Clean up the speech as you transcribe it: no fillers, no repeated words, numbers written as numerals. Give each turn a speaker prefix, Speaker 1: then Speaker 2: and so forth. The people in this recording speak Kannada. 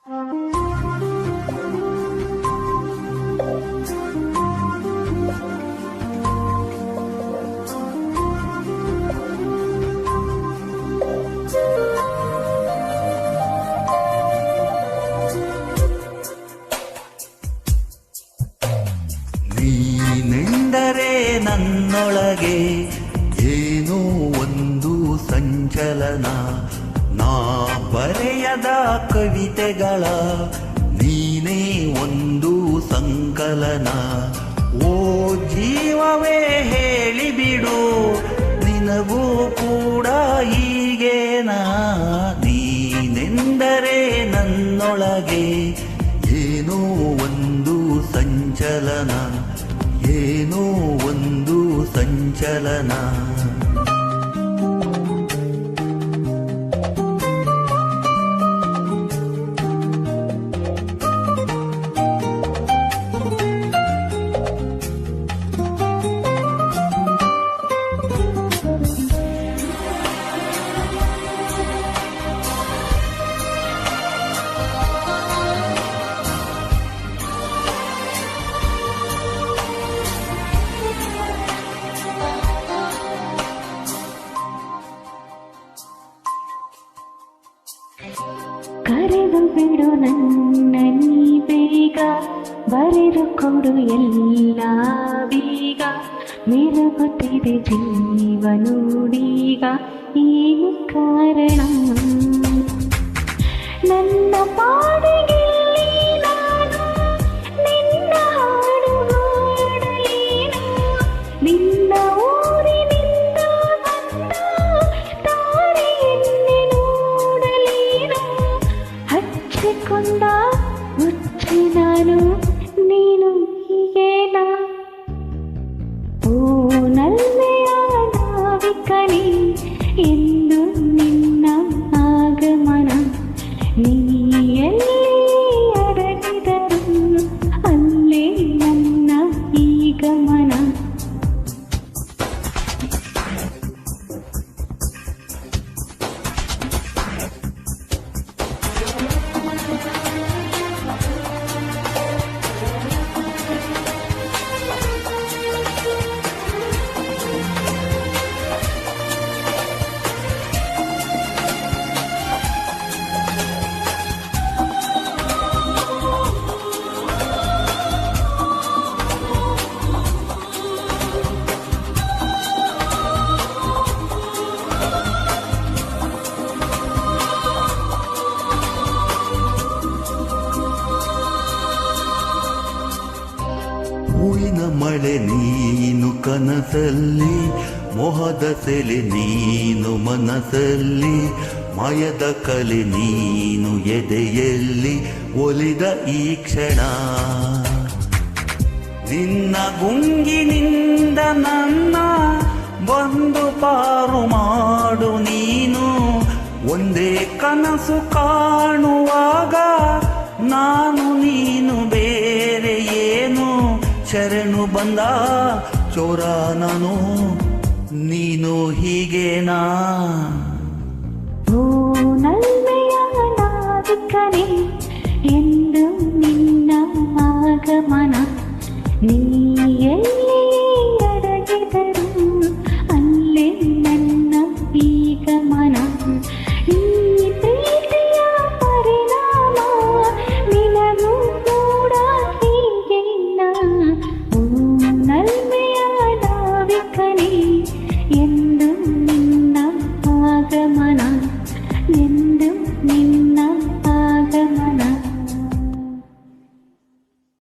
Speaker 1: ನೀನೆಂದರೆ ನನ್ನೊಳಗೆ ಏನೋ ಒಂದು ಸಂಚಲನ, ನಾ ಬರೆಯದ ಕವಿತೆಗಳ ನೀನೇ ಒಂದು ಸಂಕಲನ. ಓ ಜೀವವೇ ಹೇಳಿಬಿಡು, ನಿನಗೂ ಕೂಡ ಹೀಗೇನಾ? ನೀನೆಂದರೆ ನನ್ನೊಳಗೆ ಏನೋ ಒಂದು ಸಂಚಲನ, ಏನೋ ಒಂದು ಸಂಚಲನ.
Speaker 2: ಕರೆದು ಬಿಡು ನನ್ನ ನೀ ಬೇಗ, ಬರೆದು ಕೊಡು ಎಲ್ಲ ಬೇಗ, ಮಿರುಗುತ್ತಿದೆ ಜೀವ ನೋಡೀಗ, ಏನು ಕಾರಣ? ನನ್ನ ಪಾಡಿಗೆ ನಾನು ನಿನ್ನ ಹಾಡು ಹಾಡಲೇನು, ನಿನ್ನ ಊರಿನಿಂದ ಬಂದ ತಾರೆಯನ್ನೇ ನೋಡಲೇನು, ಹಚ್ಚಿಕೊಂಡ ಮುಚ್ಚಿ ನಾನು ನೀನು ಹೀಗೇನಾ? ಓ ನಲ್ಮೆಯ ನಾವಿಕನೇ ಎಂದು ನಿನ್ನ ಆಗಮನ, ನೀ ಎಲ್ಲಿ ಅಡಗಿದರು ಅಲ್ಲೇ ನನ್ನ ಈ ಗಮನ.
Speaker 1: ಹೂವಿನ ಮಳೆ ನೀನು ಕನಸಲ್ಲಿ, ಮೋಹದ ಸೆಲೆ ನೀನು ಮನಸ್ಸಲ್ಲಿ, ಮಾಯದ ಕಲೆ ನೀನು ಎದೆಯಲ್ಲಿ, ಒಲಿದ ಈ ಕ್ಷಣ ನಿನ್ನ ಗುಂಗಿನಿಂದ ನನ್ನ ಬಂದು ಪಾರು ಮಾಡು ನೀನು. ಒಂದೇ ಕನಸು ಕಾಣುವಾಗ ನಾನು ನೀನು ಬೇರೆ ಏನು, ಶರಣು ಬಂದ ಚೋರ ನಾನು ನೀನು ಹೀಗೇನಾ?
Speaker 2: ಓ ನಲ್ಮೆಯ ನಾವಿಕನೇ ಎಂದು ನಿನ್ನ ಆಗಮನ, ನೀ ಎಲ್ಲಿ ಅಡಗಿದರು ಅಲ್ಲೇ ನನ್ನ ಈ ಗಮನ. ಈ ಪ್ರೀತಿಯ ಪರಿಣಾಮ ನಿನಗೂ ಕೂಡ ಹೀಗೇನಾ? ಓ ನಲ್ಮೆಯ ನಾವಿಕನೇ ಎಂದು ನಿನ್ನ ಆಗಮನ, ಎಂದು ನಿನ್ನ